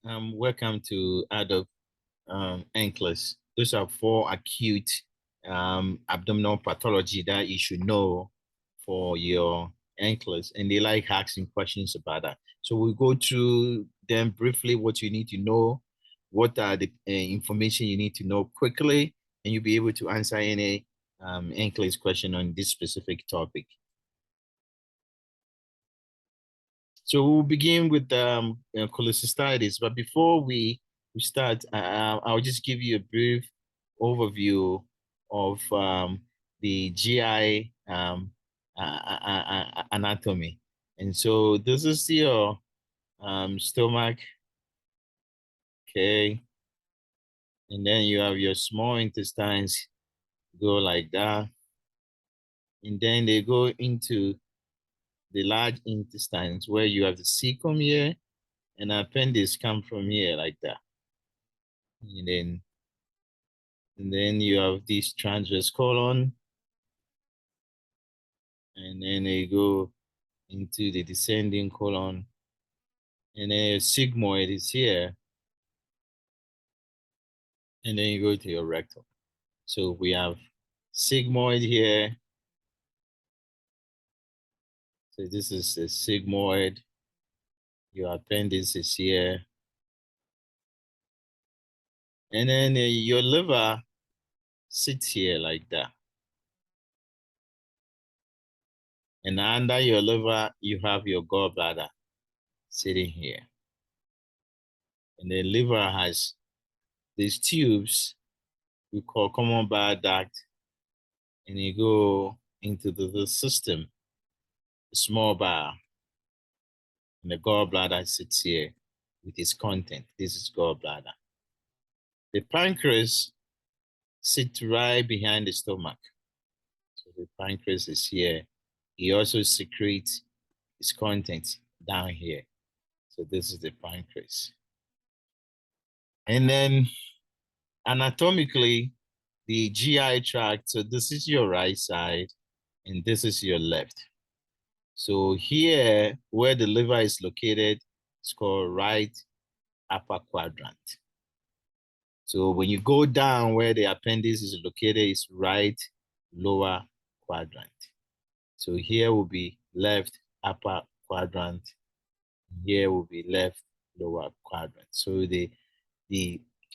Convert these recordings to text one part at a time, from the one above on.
Welcome to ADOP NCLEX. Those are 4 acute abdominal pathology that you should know for your NCLEX, and they like asking questions about that. So we'll go through them briefly, what you need to know, what are the information you need to know quickly, and you'll be able to answer any NCLEX question on this specific topic. So we'll begin with cholecystitis, but before we start, I'll just give you a brief overview of the GI anatomy. And so this is your stomach, okay? And then you have your small intestines go like that. And then they go into the large intestines where you have the cecum here and appendix come from here like that. And then you have this transverse colon, and then they go into the descending colon, and then your sigmoid is here, and then you go to your rectum. So we have sigmoid here. So this is the sigmoid. Your appendix is here. And then your liver sits here like that. And under your liver, you have your gallbladder sitting here. And the liver has these tubes we call common bile duct, and you go into the system, the small bile, and the gallbladder sits here with its content. This is gallbladder. The pancreas sits right behind the stomach. So the pancreas is here. He also secretes its contents down here. So this is the pancreas. And then anatomically, the GI tract, so this is your right side, and this is your left. So here, where the liver is located, it's called right upper quadrant. So when you go down where the appendix is located, it's right lower quadrant. So here will be left upper quadrant. Here will be left lower quadrant. So the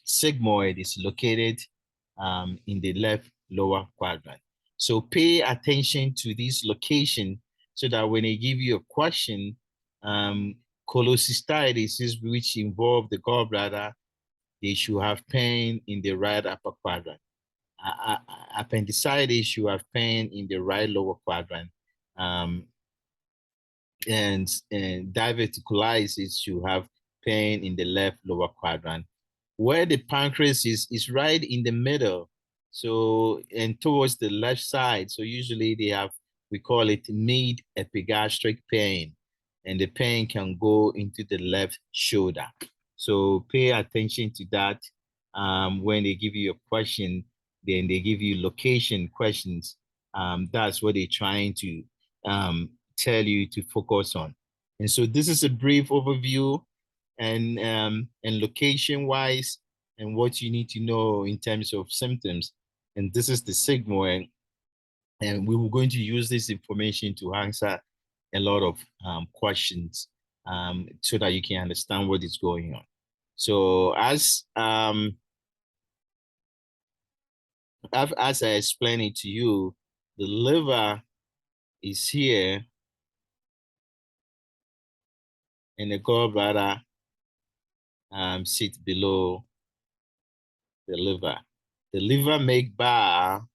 sigmoid is located in the left lower quadrant. So pay attention to this location so that when they give you a question, cholecystitis, which involve the gallbladder, they should have pain in the right upper quadrant. Appendicitis should have pain in the right lower quadrant. And diverticulitis should have pain in the left lower quadrant. Where the pancreas is right in the middle. So, and towards the left side. So usually they have, we call it mid-epigastric pain. And the pain can go into the left shoulder. So pay attention to that when they give you a question, then they give you location questions. That's what they're trying to tell you to focus on. And so this is a brief overview and location-wise and what you need to know in terms of symptoms. And this is the sigmoid. And we were going to use this information to answer a lot of questions so that you can understand what is going on. So as I explained it to you, the liver is here and the gallbladder sits below the liver. The liver make bile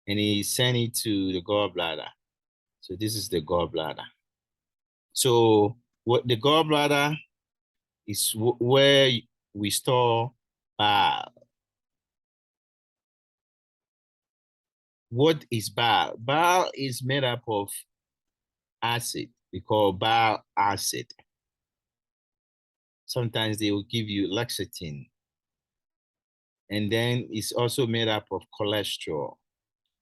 and he send it to the gallbladder. So this is the gallbladder. So what the gallbladder is where we store bile. What is bile? Bile is made up of acid. We call bile acid. Sometimes they will give you lecithin. And then it's also made up of cholesterol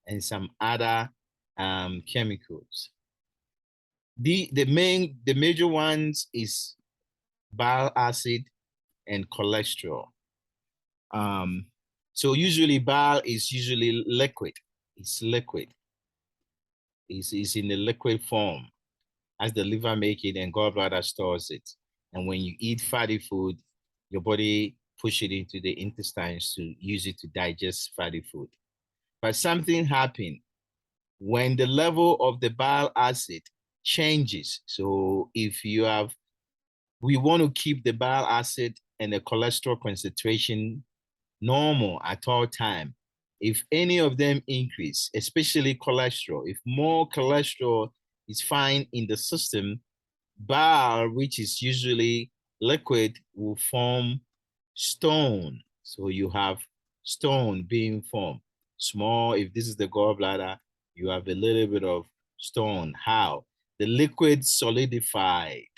and some other chemicals. The major ones is bile acid, and cholesterol. So usually bile is usually liquid. It's liquid. It's in the liquid form as the liver make it and gallbladder stores it. And when you eat fatty food, your body push it into the intestines to use it to digest fatty food. But something happened when the level of the bile acid changes. So if you have, we want to keep the bile acid and the cholesterol concentration normal at all time. If any of them increase, especially cholesterol, if more cholesterol is found in the system, bile, which is usually liquid, will form stone. So you have stone being formed. Small, if this is the gallbladder, you have a little bit of stone. How? The liquid solidified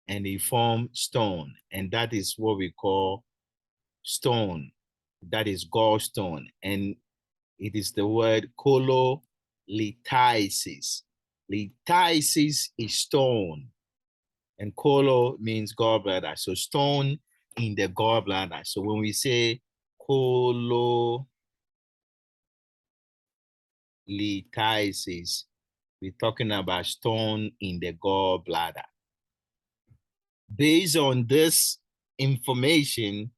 and it formed stone. And that is what we call stone. That is gallstone. And it is the word cholelithiasis. Lithiasis is stone. And cholo means gallbladder. So stone in the gallbladder. So when we say cholelithiasis, we're talking about stone in the gallbladder. Based on this information,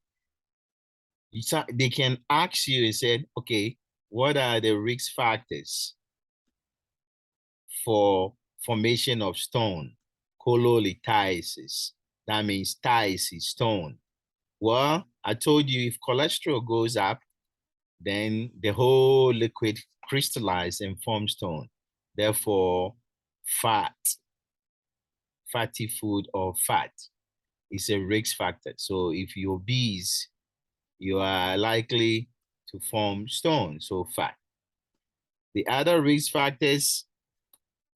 they can ask you and say, okay, what are the risk factors for formation of stone? Cholelithiasis. That means thiasis, stone. Well, I told you if cholesterol goes up, then the whole liquid crystallizes and forms stone. Therefore, fatty food or fat is a risk factor. So if you're obese, you are likely to form stone, so fat. The other risk factors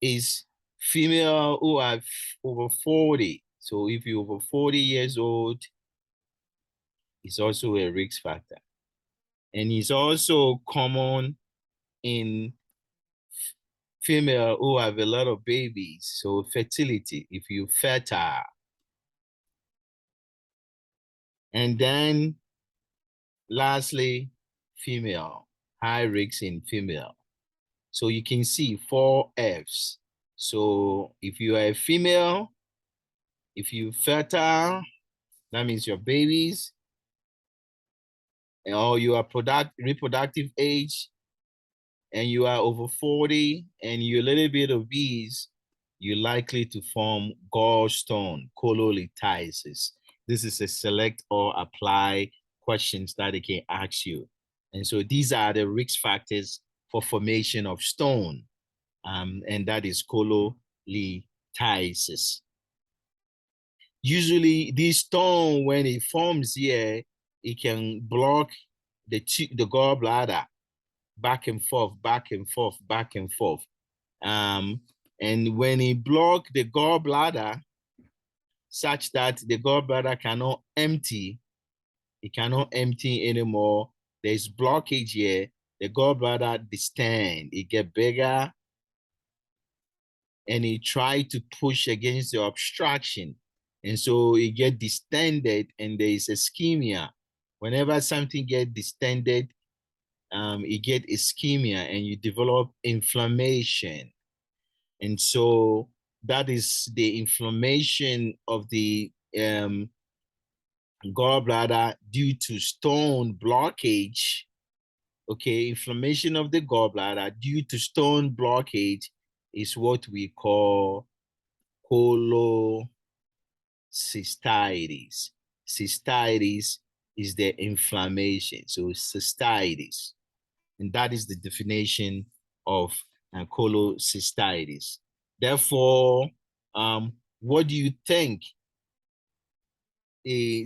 is female who are over 40. So if you're over 40 years old, it's also a risk factor. And it's also common in female who have a lot of babies. So fertility, if you're fertile. And then lastly, female, high risk in female. So you can see 4 Fs. So if you are a female, if you're fertile, that means your babies, or you are reproductive age, and you are over 40, and you're a little bit obese, you're likely to form gallstone, cholelithiasis. This is a select or apply questions that they can ask you. And so these are the risk factors for formation of stone, and that is cholelithiasis. Usually this stone, when it forms here, it can block the gallbladder back and forth, back and forth, back and forth. And when it blocks the gallbladder such that the gallbladder cannot empty, it cannot empty anymore, there's blockage here, the gallbladder distend, it get bigger, and it try to push against the obstruction. And so it get distended and there is ischemia. Whenever something get distended, it get ischemia and you develop inflammation. And so that is the inflammation of the gallbladder due to stone blockage. Okay, inflammation of the gallbladder due to stone blockage is what we call cholecystitis. Cystitis is the inflammation, so cystitis. And that is the definition of cholecystitis. Therefore, what do you think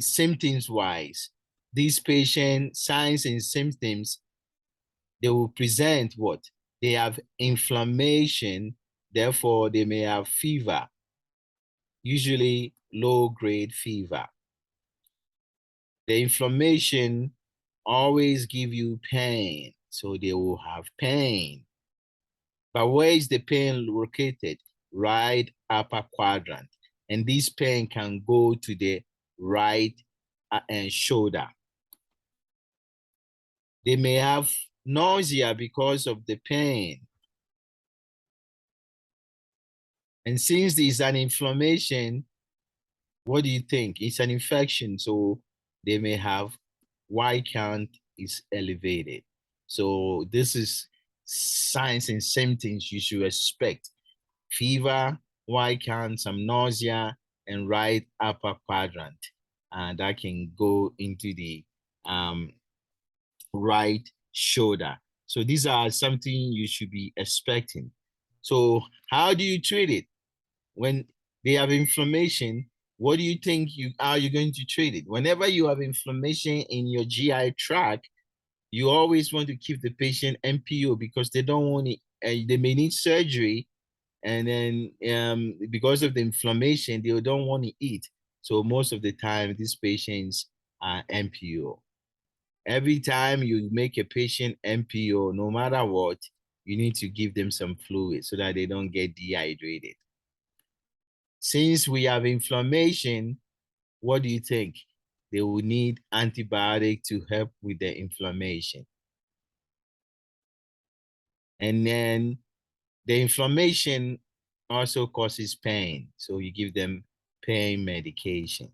symptoms-wise? These patient signs and symptoms, they will present what? They have inflammation, therefore they may have fever, usually low-grade fever. The inflammation always give you pain, so they will have pain. But where is the pain located? Right upper quadrant. And this pain can go to the right and shoulder. They may have nausea because of the pain. And since there's an inflammation, what do you think? It's an infection, so they may have white count is elevated. So this is signs and symptoms you should expect. Fever, white count, some nausea, and right upper quadrant. And that can go into the right shoulder. So these are something you should be expecting. So how do you treat it? When they have inflammation, what do you think how you're going to treat it? Whenever you have inflammation in your GI tract, you always want to keep the patient NPO because they don't want it, they may need surgery, and then because of the inflammation, they don't want to eat. So most of the time, these patients are NPO. Every time you make a patient NPO, no matter what, you need to give them some fluid so that they don't get dehydrated. Since we have inflammation, what do you think? They will need antibiotic to help with the inflammation. And then the inflammation also causes pain. So you give them pain medication.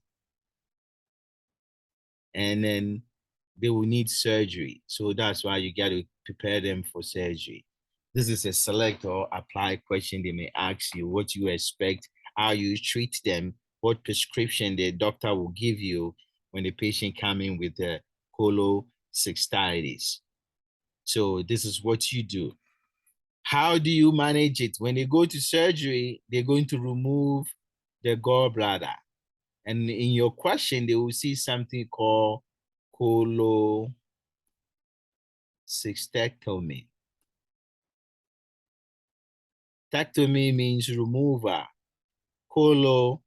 And then they will need surgery. So that's why you got to prepare them for surgery. This is a select or apply question. They may ask you what you expect, how you treat them, what prescription the doctor will give you when the patient come in with the cholecystitis. So this is what you do. How do you manage it? When they go to surgery, they're going to remove the gallbladder. And in your question, they will see something called cholecystectomy. Tectomy means remover. Cholo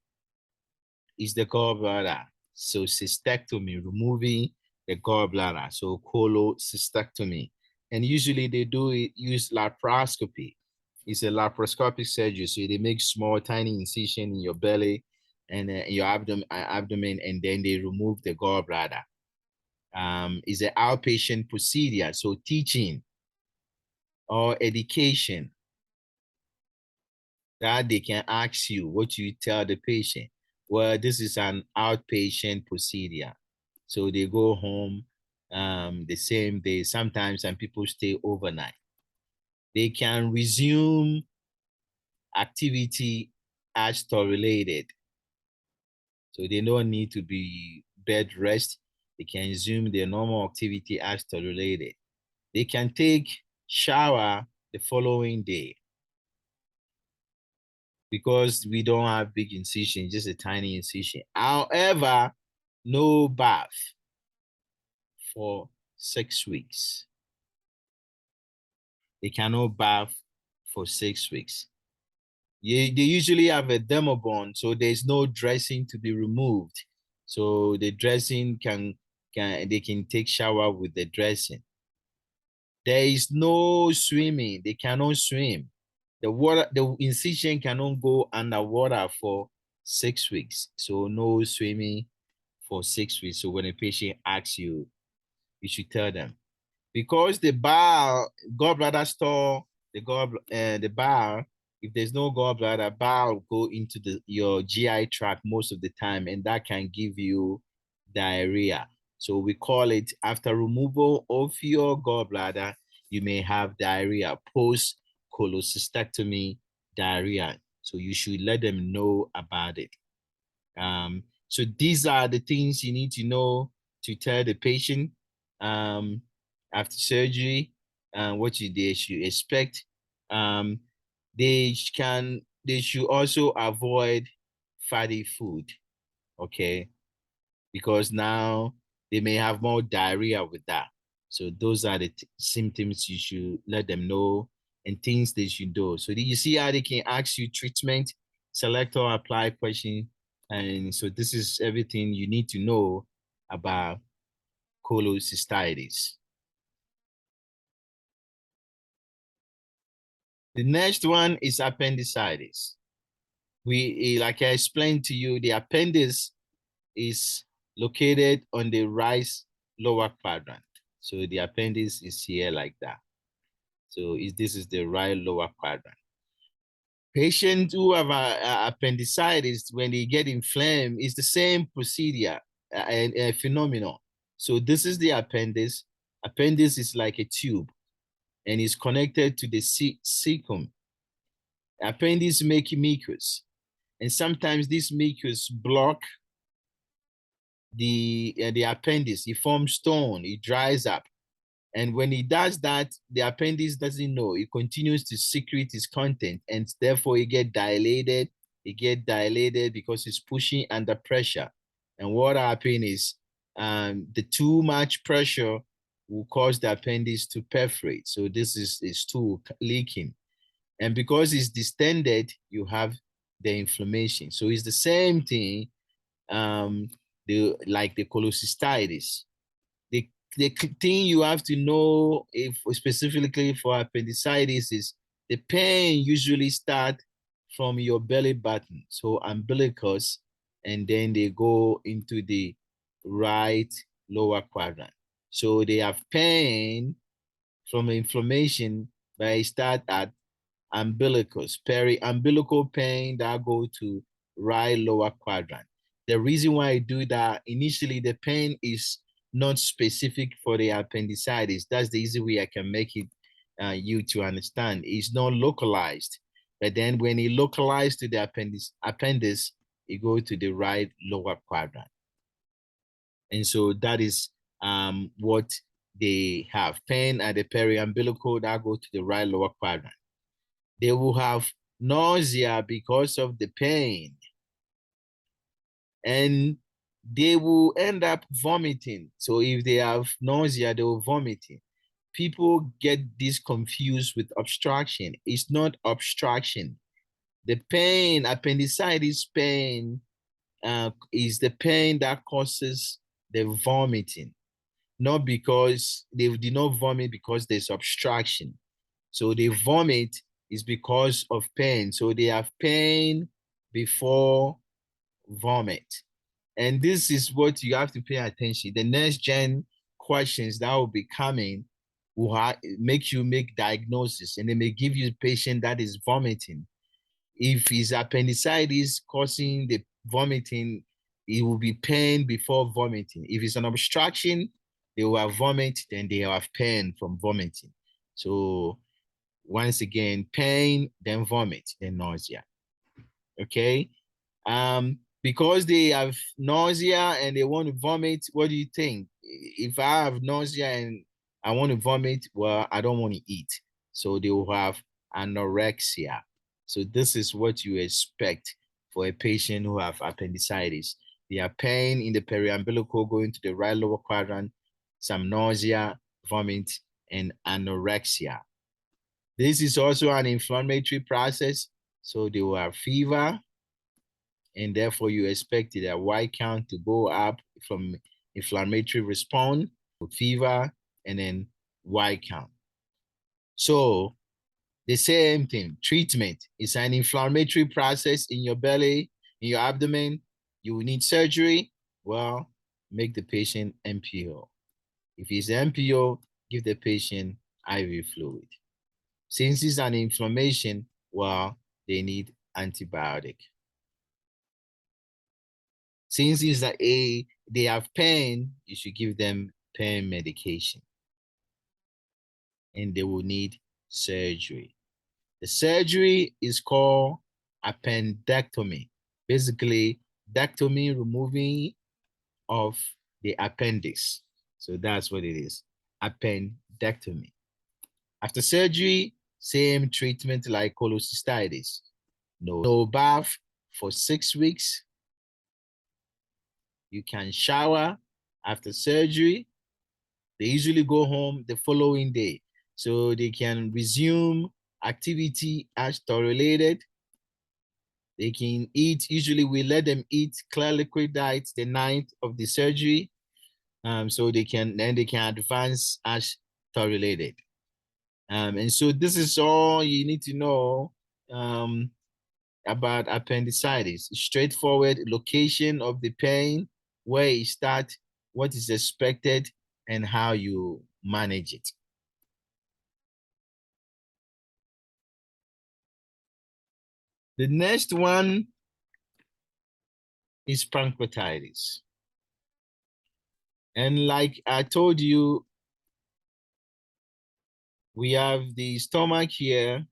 is the gallbladder. So cystectomy, removing the gallbladder. So cholecystectomy. And usually they do it, use laparoscopy. It's a laparoscopic surgery. So they make small, tiny incision in your belly and your abdomen, and then they remove the gallbladder. Is an outpatient procedure. So teaching or education that they can ask you what you tell the patient. Well, this is an outpatient procedure. So they go home the same day. Sometimes some people stay overnight. They can resume activity as tolerated. So they don't need to be bed rest. They can resume their normal activity as tolerated. They can take shower the following day. Because we don't have big incision, just a tiny incision. However, no bath for 6 weeks. They cannot bath for 6 weeks. They usually have a dermabond, so there's no dressing to be removed. So the dressing they can take shower with the dressing. There is no swimming. They cannot swim. The incision cannot go underwater for 6 weeks. So no swimming for 6 weeks. So when a patient asks you, you should tell them. Because the gallbladder store, the bile, if there's no gallbladder, bile will go into your GI tract most of the time, and that can give you diarrhea. So we call it, after removal of your gallbladder, you may have diarrhea, post cholecystectomy diarrhea. So you should let them know about it. So these are the things you need to know to tell the patient after surgery, what they should expect. They should also avoid fatty food, okay? Because now they may have more diarrhea with that. So those are the symptoms you should let them know and things they should do. So you see how they can ask you treatment, select or apply question. And so this is everything you need to know about cholecystitis. The next one is appendicitis. like I explained to you, the appendix is located on the right lower quadrant. So the appendix is here like that. So this is the right lower quadrant. Patients who have appendicitis, when they get inflamed, it's the same procedure and phenomenon. So this is the appendix. Appendix is like a tube and is connected to the cecum. Appendix make mucus, and sometimes this mucus block the appendix. It forms stone, it dries up. And when it does that, the appendix doesn't know. It continues to secrete its content, and therefore it get dilated. It get dilated because it's pushing under pressure. And what happens is the too much pressure will cause the appendix to perforate. So this is stool leaking. And because it's distended, you have the inflammation. So it's the same thing, like the cholecystitis. The thing you have to know, if specifically for appendicitis, is the pain usually start from your belly button, so umbilicus, and then they go into the right lower quadrant. So they have pain from inflammation, but it start at umbilicus, peri-umbilical pain that go to right lower quadrant. The reason why I do that, initially the pain is not specific for the appendicitis. That's the easy way I can make it you to understand. It's not localized, but then when it localized to the appendix, it goes to the right lower quadrant. And so that is what they have. Pain at the peri-umbilical that go to the right lower quadrant. They will have nausea because of the pain, and they will end up vomiting. So if they have nausea, they will vomiting. People get this confused with obstruction. It's not obstruction. The pain, appendicitis pain, is the pain that causes the vomiting, not because they did not vomit because there's obstruction. So they vomit is because of pain. So they have pain before vomit. And this is what you have to pay attention. The next gen questions that will be coming will make you make diagnosis, and they may give you a patient that is vomiting. If it's appendicitis causing the vomiting, it will be pain before vomiting. If it's an obstruction, they will have vomit, then they have pain from vomiting. So once again, pain, then vomit, then nausea. Okay. Because they have nausea and they want to vomit, what do you think? If I have nausea and I want to vomit, well, I don't want to eat. So they will have anorexia. So this is what you expect for a patient who have appendicitis. They have pain in the periumbilical going to the right lower quadrant, some nausea, vomit, and anorexia. This is also an inflammatory process. So they will have fever, and therefore you expect their white count to go up from inflammatory response, fever, and then white count. So the same thing, treatment is an inflammatory process in your belly, in your abdomen. You will need surgery. Well, make the patient MPO. If it's MPO, give the patient IV fluid. Since it's an inflammation, well, they need antibiotic. Since they have pain, you should give them pain medication. And they will need surgery. The surgery is called appendectomy. Basically, dectomy, removing of the appendix. So that's what it is, appendectomy. After surgery, same treatment like cholecystitis. No bath for 6 weeks. You can shower after surgery. They usually go home the following day, so they can resume activity as tolerated. They can eat. Usually we let them eat clear liquid diets the night of the surgery, so they can advance as tolerated. And so this is all you need to know about appendicitis. Straightforward location of the pain, where it starts, what is expected, and how you manage it. The next one is pancreatitis. And like I told you, we have the stomach here.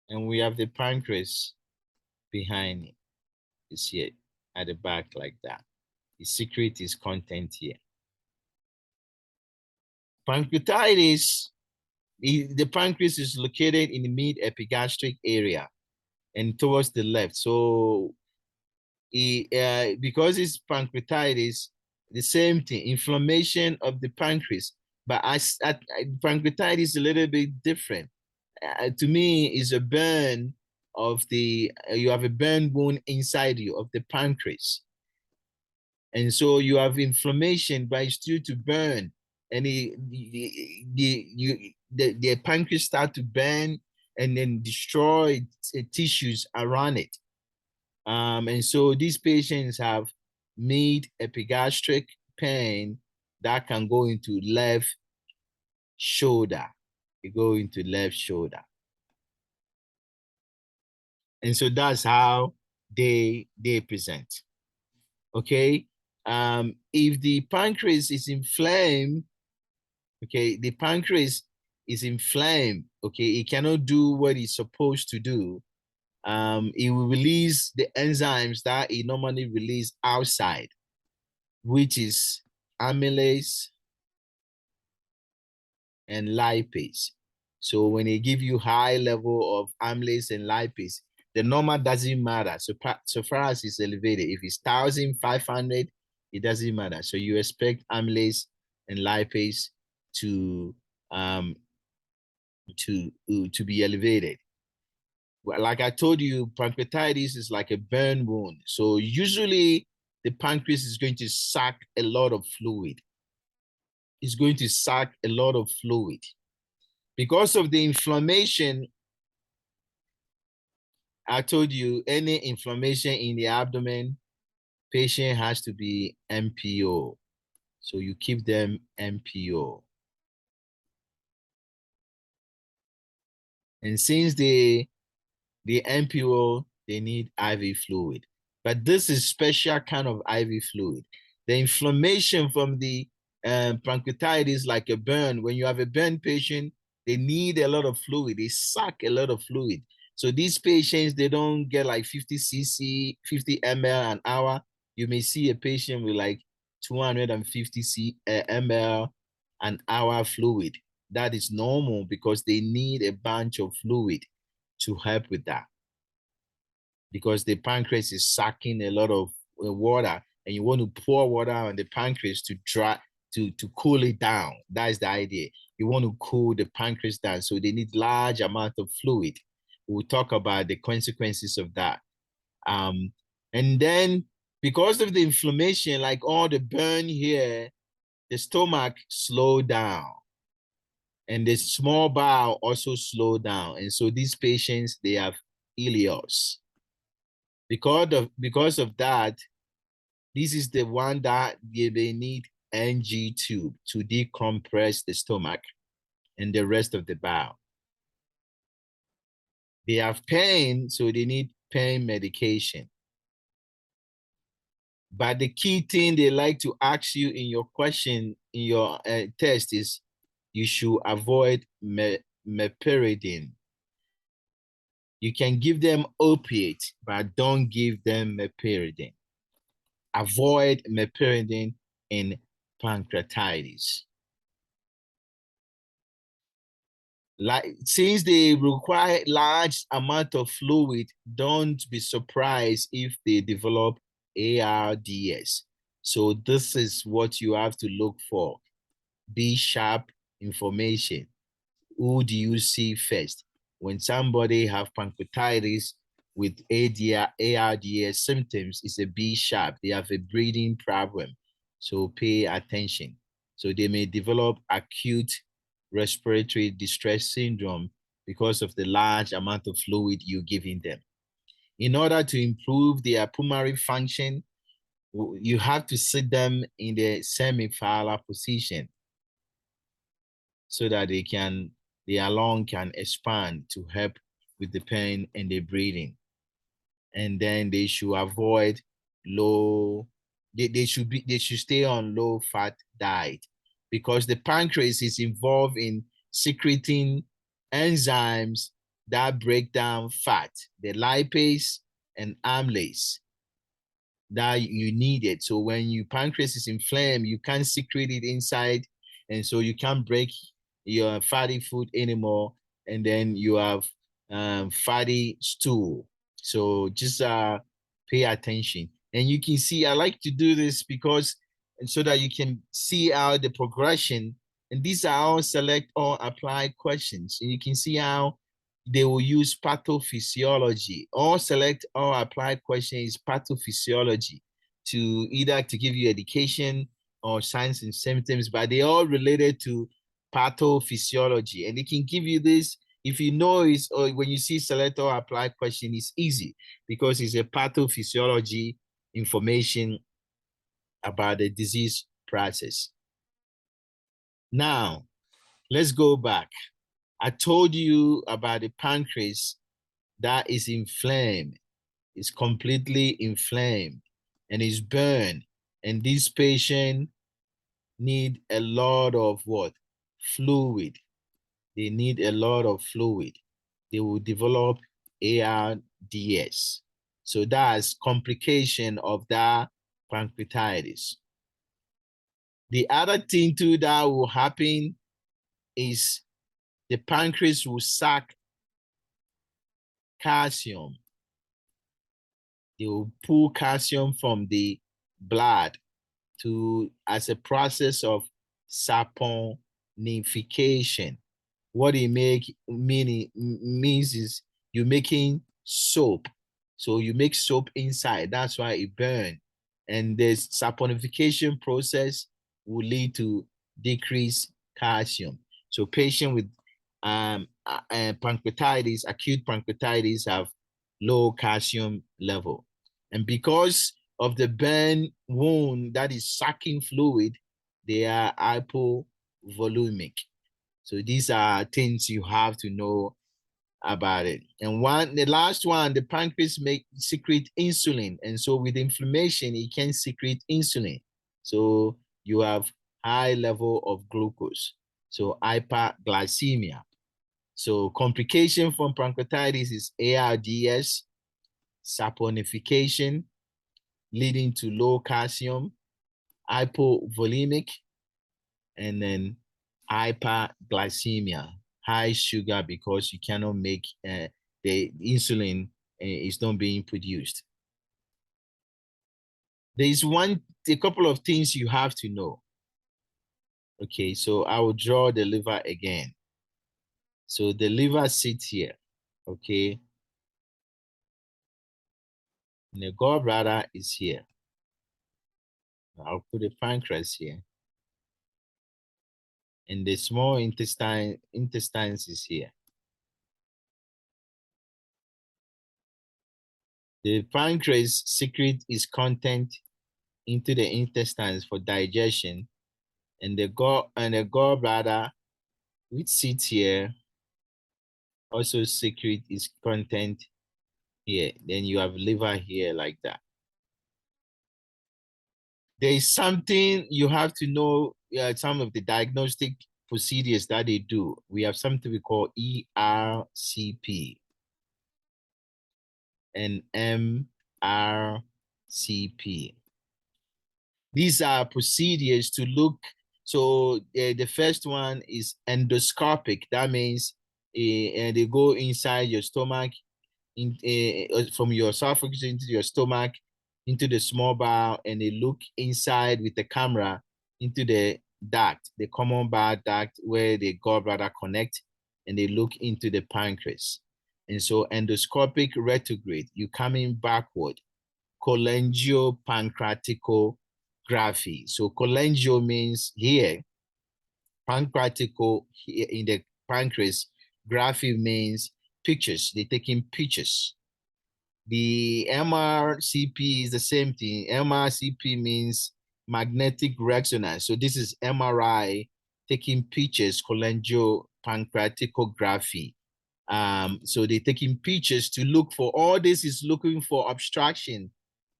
And we have the pancreas behind it. It's here at the back like that. It secretes its content here. Pancreatitis, the pancreas is located in the mid-epigastric area and towards the left. So because it's pancreatitis, the same thing, inflammation of the pancreas. But pancreatitis is a little bit different. To me, is a burn of the, you have a burn wound inside you of the pancreas. And so you have inflammation, but it's due to burn. And the pancreas start to burn and then destroy tissues around it. And so these patients have mid-epigastric pain that can go into left shoulder. You go into left shoulder. And so that's how they present. Okay. If the pancreas is inflamed, okay, the pancreas is inflamed, okay, it cannot do what it's supposed to do. It will release the enzymes that it normally release outside, which is amylase and lipase. So when they give you high level of amylase and lipase, the normal doesn't matter. So far as it's elevated, if it's 1,500, it doesn't matter. So you expect amylase and lipase to be elevated. Well, like I told you, pancreatitis is like a burn wound. So usually the pancreas is going to suck a lot of fluid. It's going to suck a lot of fluid. Because of the inflammation, I told you, any inflammation in the abdomen, patient has to be MPO. So you keep them MPO. And since the MPO, they need IV fluid. But this is special kind of IV fluid. The inflammation from the pancreatitis, like a burn, when you have a burn patient, they need a lot of fluid. They suck a lot of fluid. So these patients, they don't get like 50 cc, 50 ml an hour. You may see a patient with like 250 ml an hour fluid. That is normal because they need a bunch of fluid to help with that. Because the pancreas is sucking a lot of water, and you want to pour water on the pancreas to cool it down. That's the idea. You want to cool the pancreas down, so they need large amount of fluid. We'll talk about the consequences of that. And then because of the inflammation, like all the burn here, the stomach slow down. And the small bowel also slow down. And so these patients, they have ileus. Because of that, this is the one that they need NG tube to decompress the stomach and the rest of the bowel. They have pain, so they need pain medication. But the key thing they like to ask you in your question, in your test is, you should avoid meperidine. You can give them opiate, but don't give them meperidine. Avoid meperidine in pancreatitis. Like, since they require large amount of fluid, don't be surprised if they develop ARDS. So this is what you have to look for. Be sharp information. Who do you see first? When somebody have pancreatitis with ARDS symptoms, it's a B sharp. They have a breathing problem. So pay attention. So they may develop acute respiratory distress syndrome because of the large amount of fluid you're giving them. In order to improve their pulmonary function, you have to sit them in the semi-fowler position so that their lung can expand to help with the pain and the breathing. And then they should avoid they should stay on low fat diet, because the pancreas is involved in secreting enzymes that break down fat, the lipase and amylase that you need it. So when your pancreas is inflamed, you can't secrete it inside, and so you can't break your fatty food anymore, and then you have fatty stool. So just pay attention. And you can see, I like to do this because so that you can see how the progression, and these are all select or apply questions. And you can see how they will use pathophysiology. All select or apply question is pathophysiology to either to give you education or signs and symptoms, but they all related to pathophysiology. And they can give you this, if you know it's, or when you see select or apply question, it's easy because it's a pathophysiology information about the disease process. Now, let's go back. I told you about the pancreas that is inflamed, is completely inflamed and is burned. And this patient need a lot of what? Fluid. They need a lot of fluid. They will develop ARDS. So that's complication of that pancreatitis. The other thing too that will happen is the pancreas will suck calcium. They will pull calcium from the blood as a process of saponification. What it means is you're making soap. So you make soap inside. That's why it burns. And this saponification process will lead to decreased calcium. So patients with pancreatitis, acute pancreatitis, have low calcium level. And because of the burn wound that is sucking fluid, they are hypovolemic. So these are things you have to know about it. And the last one, the pancreas secrete insulin. And so with inflammation, it can secrete insulin. So you have high level of glucose. So hyperglycemia. So complication from pancreatitis is ARDS, saponification, leading to low calcium, hypovolemic, and then hyperglycemia, high sugar because you cannot make the insulin is not being produced. There is a couple of things you have to know. Okay, so I will draw the liver again. So the liver sits here, okay? And the gallbladder is here. I'll put the pancreas here. And the small intestines is here. The pancreas secretes its content into the intestines for digestion, and the gallbladder, which sits here, also secrete its content here. Then you have liver here like that. There is something you have to know, some of the diagnostic procedures that they do. We have something we call ERCP and MRCP. These are procedures to look. So the first one is endoscopic. That means they go inside your stomach, from your esophagus into your stomach, into the small bowel, and they look inside with the camera into the duct, the common bile duct where the gallbladder connect, and they look into the pancreas. And so endoscopic retrograde, you coming backward. Cholangiopancreaticography. So cholangio means here, pancreatical in the pancreas. Graphy means pictures. They're taking pictures. The MRCP is the same thing. MRCP means magnetic resonance. So this is MRI taking pictures, cholangiopancreaticography. So they're taking pictures to look for, all this is looking for obstruction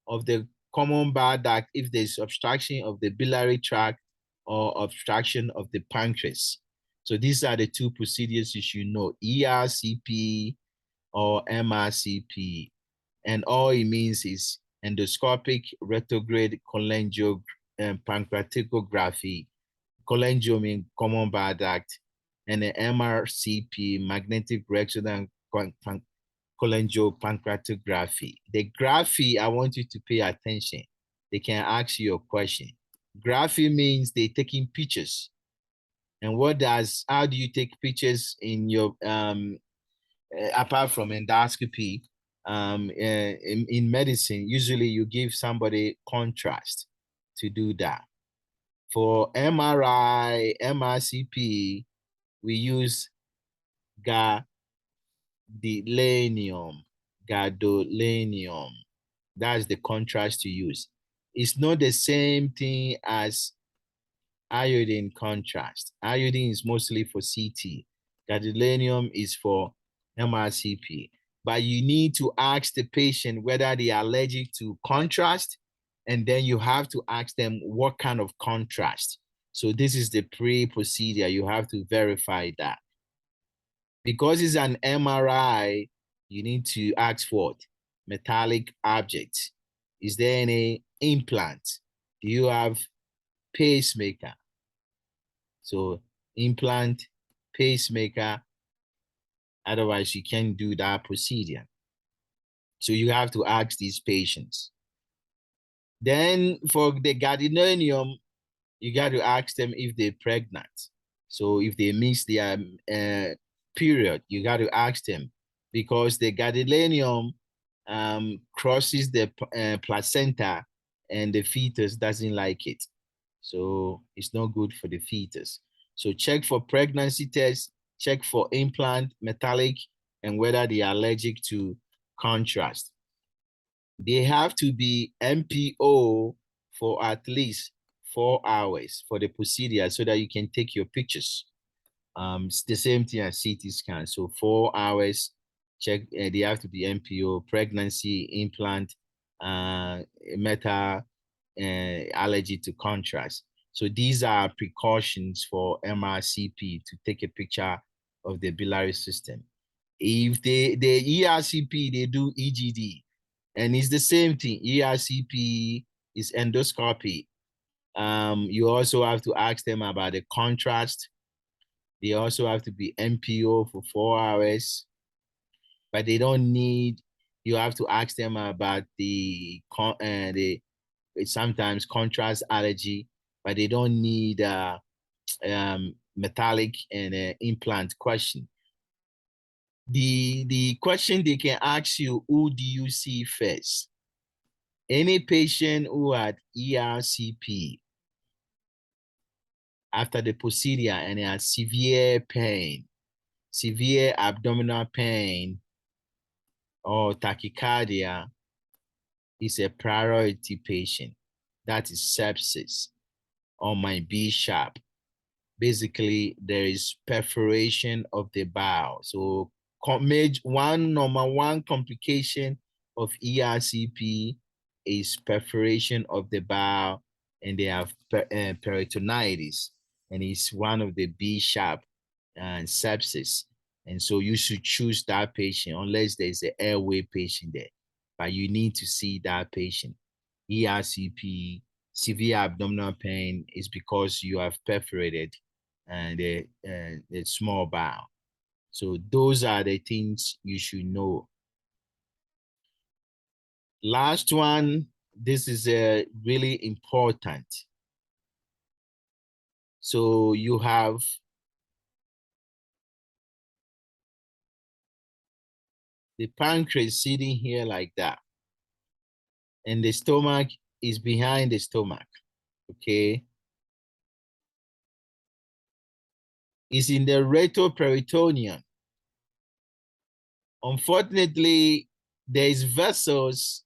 of the common bile duct if there's obstruction of the biliary tract or obstruction of the pancreas. So these are the two procedures you should know, ERCP or MRCP. And all it means is endoscopic retrograde cholangiopancreaticography. Cholangio means common bile duct, and the MRCP, magnetic resonance cholangiopancreatography. The graphy, I want you to pay attention. They can ask you a question. Graphy means they're taking pictures. And how do you take pictures in your, apart from endoscopy, in medicine, usually you give somebody contrast to do that. For MRI, MRCP, we use gadolinium. That's the contrast to use. It's not the same thing as iodine contrast. Iodine is mostly for CT. Gadolinium is for MRCP. But you need to ask the patient whether they are allergic to contrast, and then you have to ask them what kind of contrast. So this is the pre-procedure. You have to verify that. Because it's an MRI, you need to ask for it. Metallic object. Is there any implant? Do you have pacemaker? So implant, pacemaker, otherwise you can't do that procedure. So you have to ask these patients. Then for the gadolinium, you got to ask them if they're pregnant. So if they miss their period, you got to ask them, because the gadolinium crosses the placenta and the fetus doesn't like it. So it's not good for the fetus. So check for pregnancy tests, check for implant, metallic, and whether they are allergic to contrast. They have to be MPO for at least 4 hours for the procedure so that you can take your pictures. It's the same thing as CT scan. So 4 hours, check, they have to be MPO, pregnancy, implant, metal, allergy to contrast. So these are precautions for MRCP to take a picture of the biliary system. If the ERCP, they do EGD, and it's the same thing. ERCP is endoscopy. You also have to ask them about the contrast. They also have to be MPO for 4 hours, but they don't need, you have to ask them about the sometimes contrast allergy, but they don't need metallic and implant question. The question they can ask you, who do you see first? Any patient who had ERCP after the procedure and had severe pain, severe abdominal pain, or tachycardia, is a priority patient. That is sepsis or my B sharp. Basically, there is perforation of the bowel. So number one complication of ERCP is perforation of the bowel, and they have peritonitis, and it's one of the B sharp and sepsis. And so you should choose that patient unless there's an airway patient there. But you need to see that patient. ERCP, severe abdominal pain, is because you have perforated the small bowel. So those are the things you should know. Last one, this is really important. So you have the pancreas sitting here like that, and the stomach is behind the stomach, okay? is in the retroperitoneum. Unfortunately, there's vessels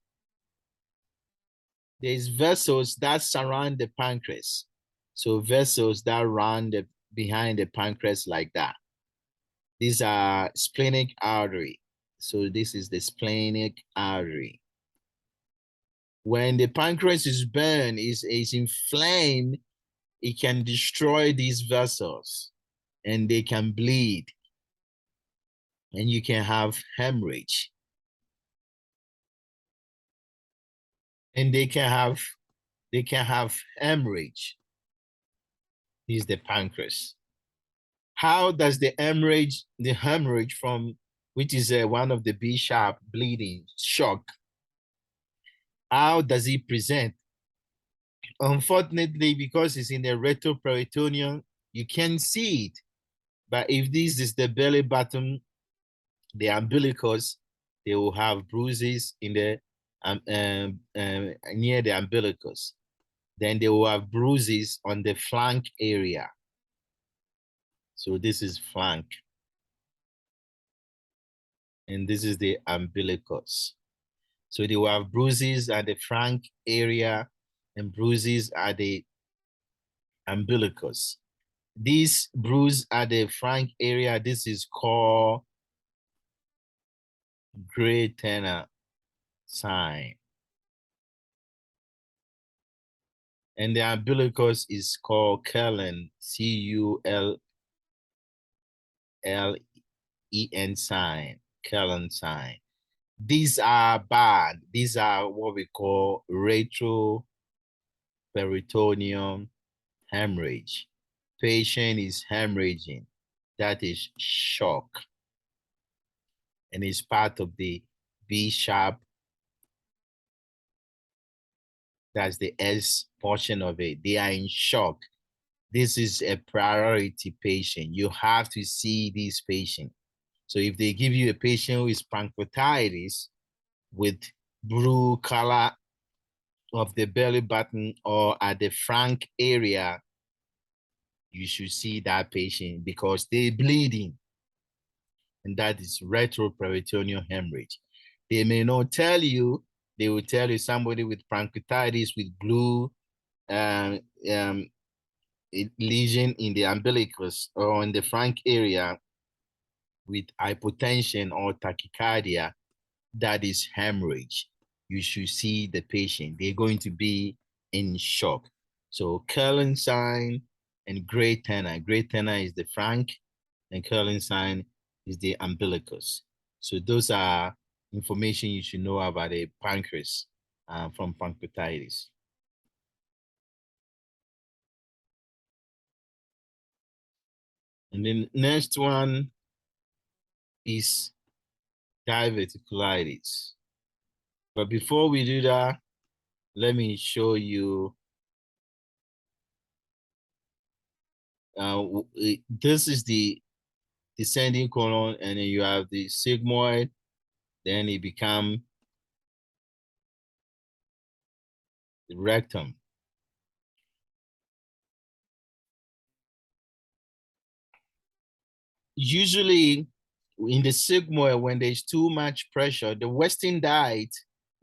that surround the pancreas. So vessels that run behind the pancreas like that. These are splenic artery. So this is the splenic artery. When the pancreas is burned, is inflamed, it can destroy these vessels and they can bleed and you can have hemorrhage. And they can have hemorrhage. This is the pancreas. How does the hemorrhage from, which is one of the B-sharp bleeding, shock, how does it present? Unfortunately, because it's in the retroperitoneum, you can't see it. But if this is the belly button, the umbilicus, they will have bruises in the near the umbilicus. Then they will have bruises on the flank area. So this is flank. And this is the umbilicus. So they will have bruises at the flank area and bruises at the umbilicus. This bruise at the flank area, this is called gray Turner sign. And the umbilicus is called Cullen, C-U-L-L-E-N sign, Cullen sign. These are bad. These are what we call retroperitoneum hemorrhage. Patient is hemorrhaging. That is shock. And it's part of the B-sharp. That's the S portion of it. They are in shock. This is a priority patient. You have to see this patient. So if they give you a patient who is pancreatitis with blue color of the belly button or at the flank area, you should see that patient because they're bleeding. And that is retroperitoneal hemorrhage. They may not tell you, they will tell you somebody with pancreatitis with blue lesion in the umbilicus or in the flank area with hypotension or tachycardia, that is hemorrhage. You should see the patient. They're going to be in shock. So Cullen sign and gray Turner. Gray Turner is the flank and Cullen sign is the umbilicus. So those are information you should know about the pancreas from pancreatitis. And then next one is diverticulitis. But before we do that, let me show you. This is the descending colon, and then you have the sigmoid. Then it becomes the rectum. Usually, in the sigmoid, when there's too much pressure, the Western diet,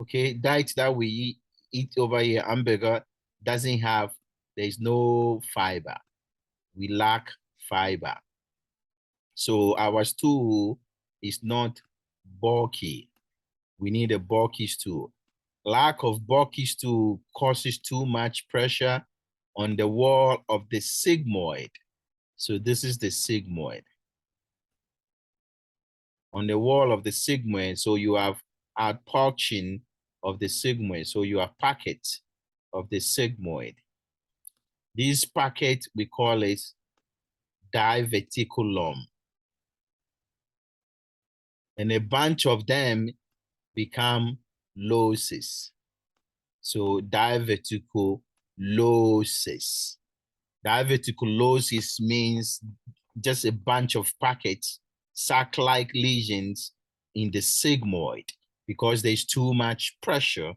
okay, diet that we eat over here, hamburger, doesn't have, there's no fiber. We lack fiber. So our stool is not bulky. We need a bulky stool. Lack of bulky stool causes too much pressure on the wall of the sigmoid. So this is the sigmoid. On the wall of the sigmoid, so you have outpouching of the sigmoid. So you have pockets of the sigmoid. This pocket, we call it diverticulum. And a bunch of them become losses. So diverticulosis. Diverticulosis means just a bunch of packets, sac-like lesions in the sigmoid because there's too much pressure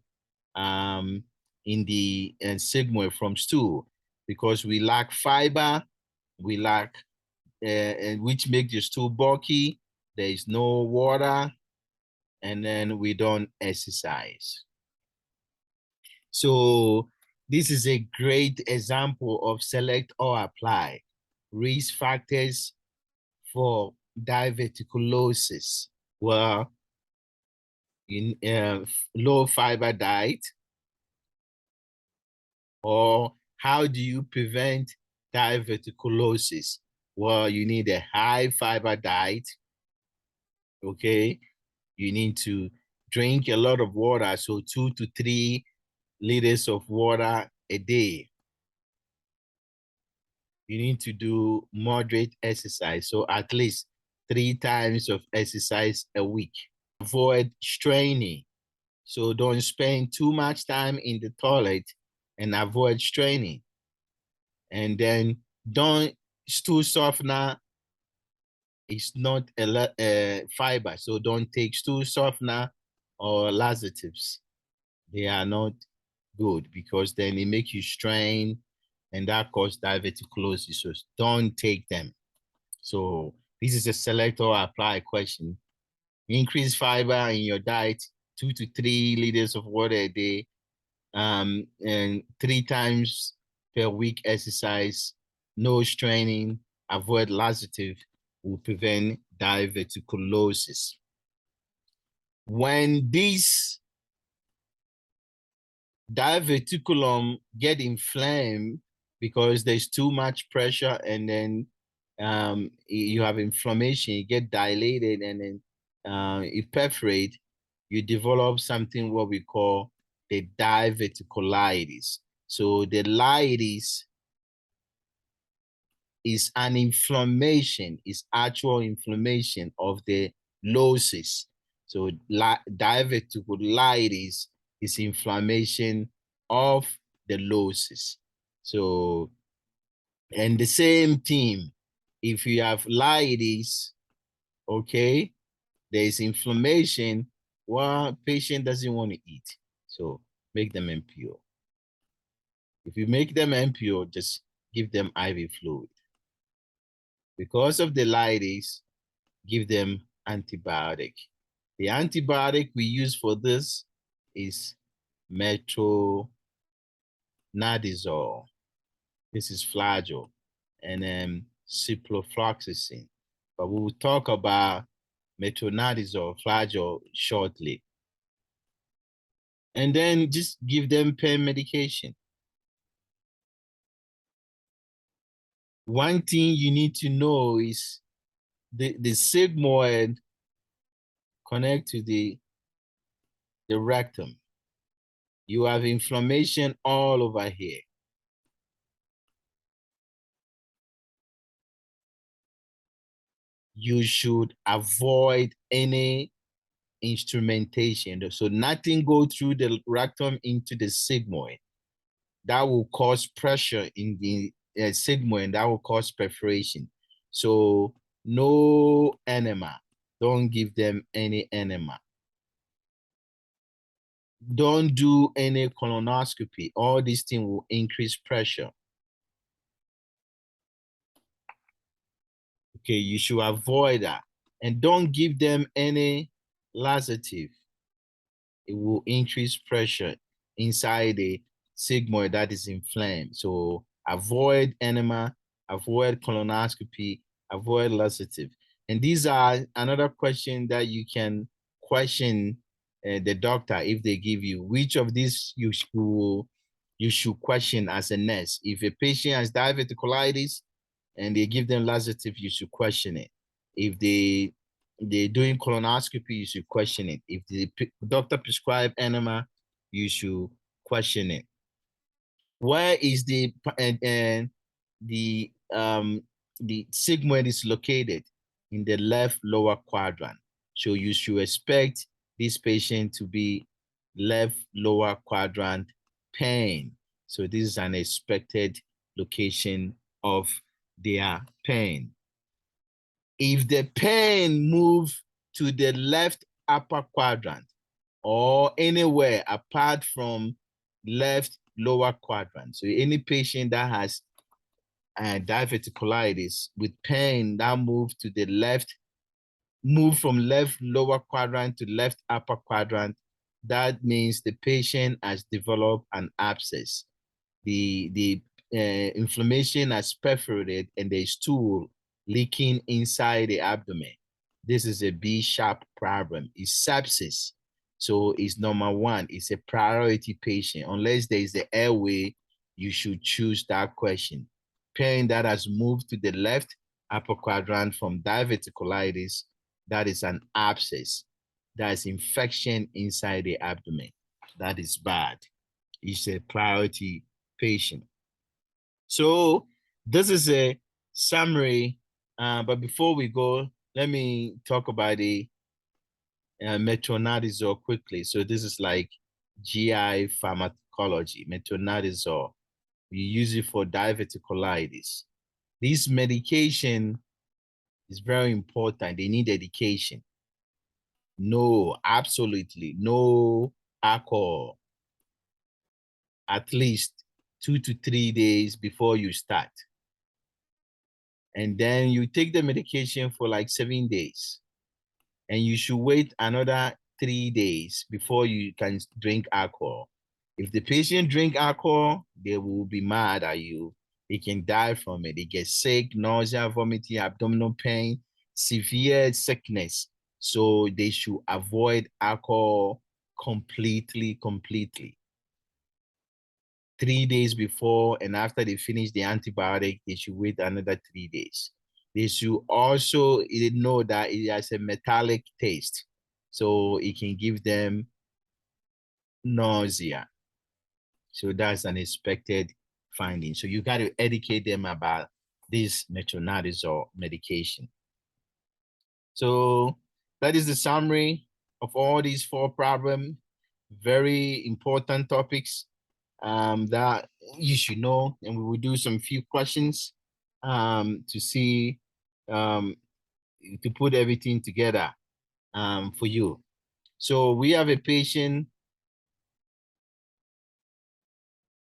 in the sigmoid from stool because we lack fiber, we lack and which makes the stool bulky. There is no water, and then we don't exercise. So this is a great example of select or apply risk factors for diverticulosis. Well, in low fiber diet, or how do you prevent diverticulosis? Well, you need a high fiber diet, okay? You need to drink a lot of water, so 2 to 3 liters of water a day. You need to do moderate exercise, so at least 3 times of exercise a week. Avoid straining, so don't spend too much time in the toilet and avoid straining. And then don't, stool softener is not a fiber, so don't take stool softener or laxatives. They are not good because then it makes you strain and that causes diverticulosis. So don't take them. So this is a select or apply question. Increase fiber in your diet, 2 to 3 liters of water a day, and 3 times per week exercise, no straining, avoid laxative, will prevent diverticulosis. When these diverticulum get inflamed because there's too much pressure, and then you have inflammation, you get dilated, and then it perforate, you develop something what we call the diverticulitis. So the litis is an inflammation, is actual inflammation of the locis. So diverticulitis is inflammation of the locis. So, and the same thing, if you have litis, okay, there is inflammation, well, patient doesn't want to eat. So make them impure. If you make them impure, just give them IV fluid. Because of the litis, give them antibiotic. The antibiotic we use for this is Metronidazole. This is flagyl, and then ciprofloxacin. But we will talk about metronidazole, flagyl shortly. And then just give them pain medication. One thing you need to know is the sigmoid connect to the rectum. You have inflammation all over here. You should avoid any instrumentation. So nothing go through the rectum into the sigmoid. That will cause pressure in the sigmoid, that will cause perforation. So no enema. Don't give them any enema. Don't do any colonoscopy. All these things will increase pressure. Okay, you should avoid that. And don't give them any laxative. It will increase pressure inside the sigmoid that is inflamed. So avoid enema, avoid colonoscopy, avoid laxative. And these are another question that you can question the doctor if they give you. Which of these you should question as a nurse? If a patient has diverticulitis and they give them laxative, you should question it. If they're doing colonoscopy, you should question it. If the doctor prescribe enema, you should question it. Where is the sigmoid is located? In the left lower quadrant. So you should expect this patient to be left lower quadrant pain. So this is an expected location of their pain. If the pain move to the left upper quadrant or anywhere apart from left lower quadrant, so any patient that has diverticulitis with pain that move to the left, move from left lower quadrant to left upper quadrant, that means the patient has developed an abscess. The inflammation has perforated and there's stool leaking inside the abdomen. This is a B-sharp problem. It's sepsis. So it's number one. It's a priority patient. Unless there is the airway, you should choose that question. Pain that has moved to the left upper quadrant from diverticulitis, that is an abscess. That is infection inside the abdomen. That is bad. It's a priority patient. So this is a summary, but before we go, let me talk about the metronidazole quickly. So this is like GI pharmacology, metronidazole. We use it for diverticulitis. This medication is very important. They need education. No, absolutely no alcohol. At least 2 to 3 days before you start. And then you take the medication for like 7 days. And you should wait another 3 days before you can drink alcohol. If the patient drink alcohol, they will be mad at you. They can die from it. They get sick, nausea, vomiting, abdominal pain, severe sickness. So they should avoid alcohol completely. 3 days before and after they finish the antibiotic, they should wait another 3 days. They should also know that it has a metallic taste, so it can give them nausea. So that's an expected finding. So you got to educate them about this metronidazole medication. So that is the summary of all these 4 problems. Very important topics that you should know, and we will do some few questions to see, to put everything together for you. So we have a patient,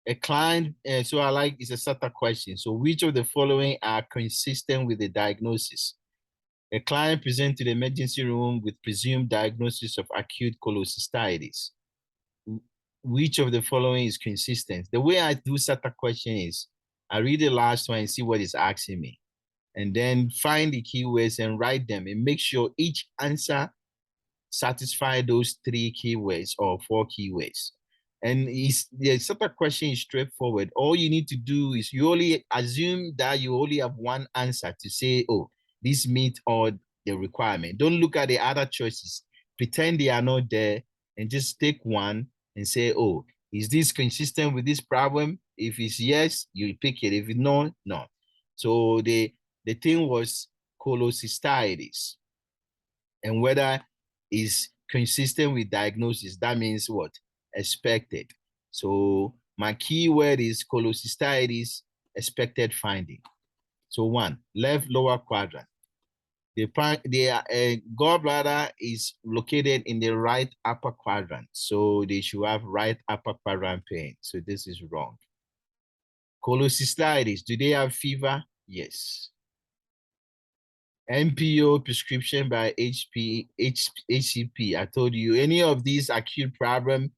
a client, so I like, it's a SATA question. So which of the following are consistent with the diagnosis? A client presents to the emergency room with presumed diagnosis of acute cholecystitis. Which of the following is consistent? The way I do SATA question is I read the last one and see what it's asking me, and then find the keywords and write them and make sure each answer satisfies those 3 keywords or 4 keywords. And the SATA question is straightforward. All you need to do is you only assume that you only have one answer to say, oh, this meets all the requirement. Don't look at the other choices. Pretend they are not there and just take one and say, oh, is this consistent with this problem? If it's yes, you pick it. If it's no, no. So the thing was cholecystitis, and whether is consistent with diagnosis, that means what? Expected. So my keyword is cholecystitis, expected finding. So 1, left lower quadrant. The gallbladder is located in the right upper quadrant. So they should have right upper quadrant pain. So this is wrong. Cholecystitis, do they have fever? Yes. NPO prescription by HCP. I told you, any of these acute problem,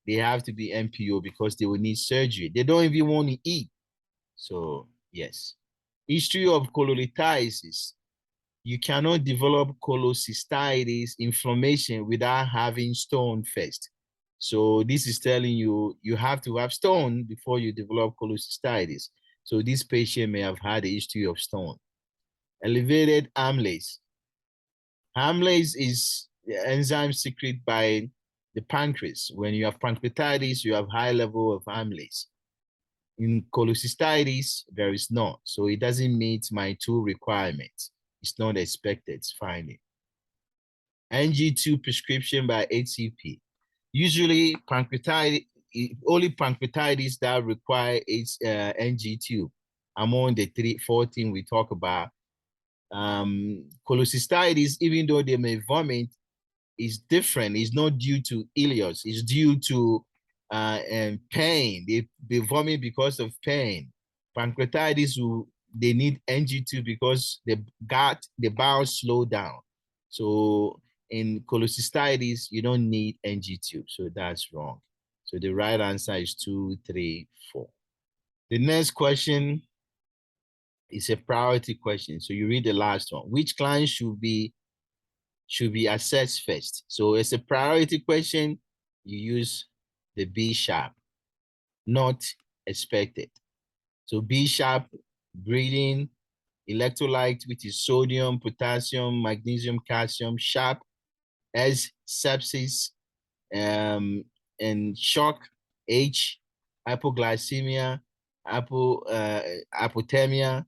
they have to be NPO because they will need surgery. They don't even want to eat. So yes. History of cholelithiasis. You cannot develop cholecystitis inflammation without having stone first. So this is telling you, you have to have stone before you develop cholecystitis. So this patient may have had a history of stone. Elevated amylase. Amylase is the enzyme secreted by the pancreas. When you have pancreatitis, you have high level of amylase. In cholecystitis, there is not. So it doesn't meet my 2 requirements. It's not expected, it's finding. NG2 prescription by HCP. Usually pancreatitis, only pancreatitis that require NG2 among the 4 things we talk about. Cholecystitis, even though they may vomit, is different. It's not due to ileus. It's due to pain. They vomit because of pain. Pancreatitis, they need NG2 because the bile slow down. So in cholecystitis, you don't need NG2. So that's wrong. So the right answer is 2, 3, 4. The next question is a priority question. So you read the last one. Which client should be assessed first? So it's a priority question. You use the B sharp, not expected. So B sharp, breathing, electrolyte, which is sodium, potassium, magnesium, calcium, sharp, S, sepsis, and shock, H, hypoglycemia, hypotemia,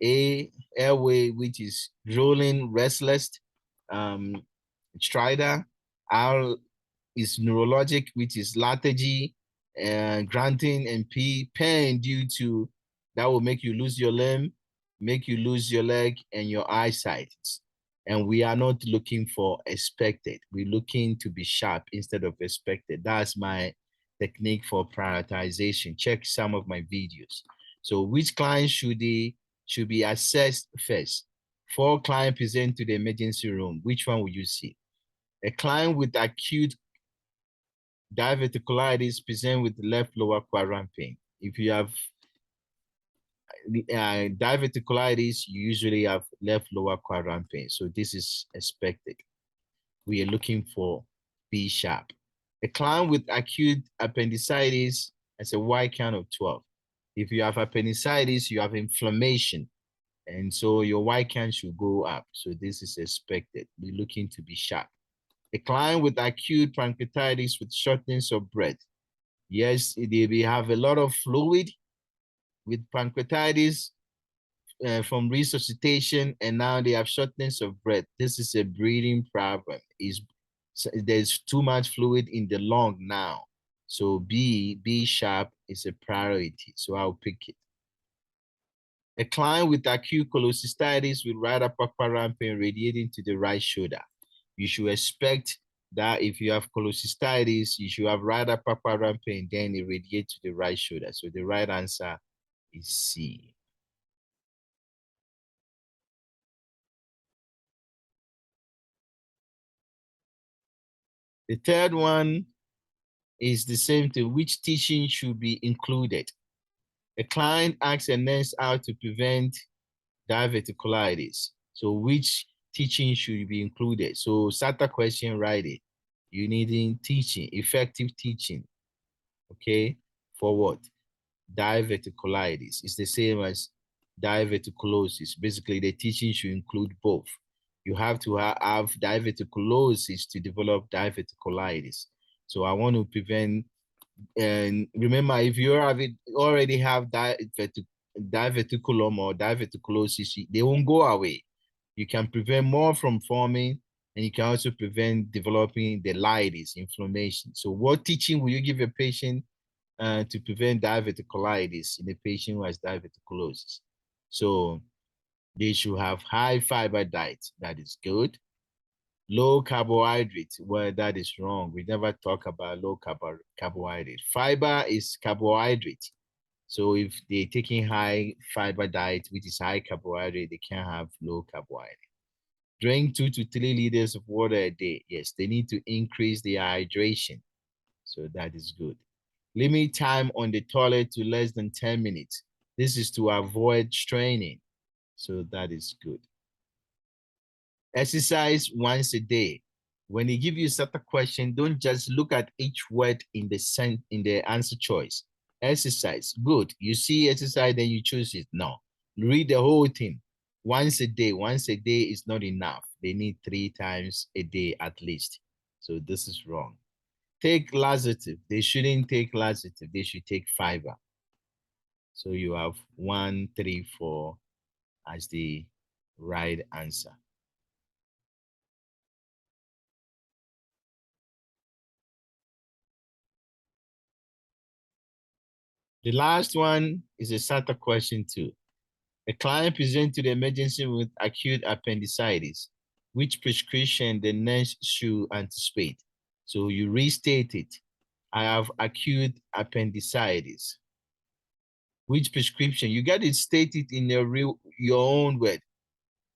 A, airway, which is drooling, restless, stridor, R is neurologic, which is lethargy, and grunting, and P, pain due to that will make you lose your limb, make you lose your leg and your eyesight. And we are not looking for expected. We're looking to be sharp instead of expected. That's my technique for prioritization. Check some of my videos. So which client should be assessed first? 4 clients present to the emergency room. Which one would you see? A client with acute diverticulitis present with left lower quadrant pain. If you have diverticulitis, you usually have left lower quadrant pain. So this is expected. We are looking for B sharp. A client with acute appendicitis has a Y count of 12. If you have appendicitis, you have inflammation. And so your Y count should go up. So this is expected. We're looking to be sharp. A client with acute pancreatitis with shortness of breath. Yes, they have a lot of fluid with pancreatitis from resuscitation, and now they have shortness of breath. This is a breathing problem. There's too much fluid in the lung now. So B sharp is a priority. So I'll pick it. A client with acute cholecystitis with right upper quadrant pain radiating to the right shoulder. You should expect that if you have cholecystitis, you should have right upper quadrant pain, then it radiates to the right shoulder. So the right answer is C. The third one is the same thing. Which teaching should be included? A client asks a nurse how to prevent diverticulitis. So which teaching should be included? So SATA question, write it. You need teaching, effective teaching. Okay, for what? Diverticulitis. It's the same as diverticulosis. Basically, the teaching should include both. You have to have diverticulosis to develop diverticulitis. So I want to prevent, and remember, if you already have diverticulum or diverticulosis, they won't go away. You can prevent more from forming, and you can also prevent developing the litis, inflammation. So what teaching will you give a patient to prevent diverticulitis in a patient who has diverticulosis? So they should have high fiber diet. That is good. Low carbohydrate. Well, that is wrong. We never talk about low carbohydrate. Fiber is carbohydrate. So if they're taking high fiber diet, which is high carbohydrate, they can't have low carbohydrate. Drink 2 to 3 liters of water a day. Yes, they need to increase their hydration. So that is good. Limit time on the toilet to less than 10 minutes. This is to avoid straining. So that is good. Exercise once a day. When they give you such a question, don't just look at each word in the answer choice. Exercise, good. You see exercise, then you choose it. No, read the whole thing. Once a day. Once a day is not enough. They need 3 times a day at least. So this is wrong. Take laxative. They shouldn't take laxative. They should take fiber. So you have 1, 3, 4 as the right answer. The last one is a SATA question too. A client presents to the emergency with acute appendicitis. Which prescription the nurse should anticipate? So you restate it. I have acute appendicitis. Which prescription? You got to state it in your own word.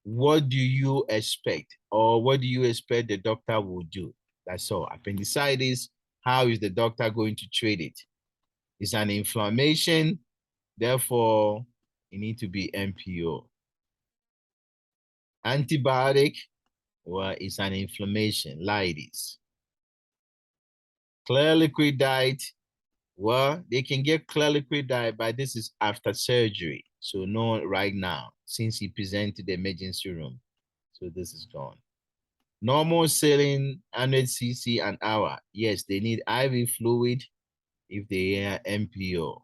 What do you expect? Or what do you expect the doctor will do? That's all. Appendicitis, how is the doctor going to treat it? It's an inflammation, therefore, it needs to be MPO. Antibiotic, well, it's an inflammation, litis. Clear liquid diet, well, they can get clear liquid diet, but this is after surgery. So no right now, since he presented to the emergency room. So this is gone. Normal saline, 100 cc an hour. Yes, they need IV fluid if they are MPO.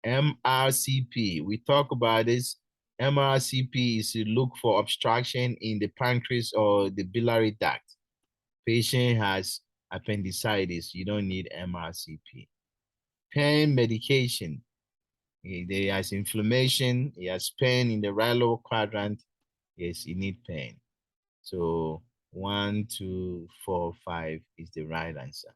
MRCP, we talk about this. MRCP is to look for obstruction in the pancreas or the biliary duct. Patient has appendicitis, you don't need MRCP. Pain medication, he has inflammation, he has pain in the right lower quadrant, yes, you need pain. So 1, 2, 4, 5 is the right answer.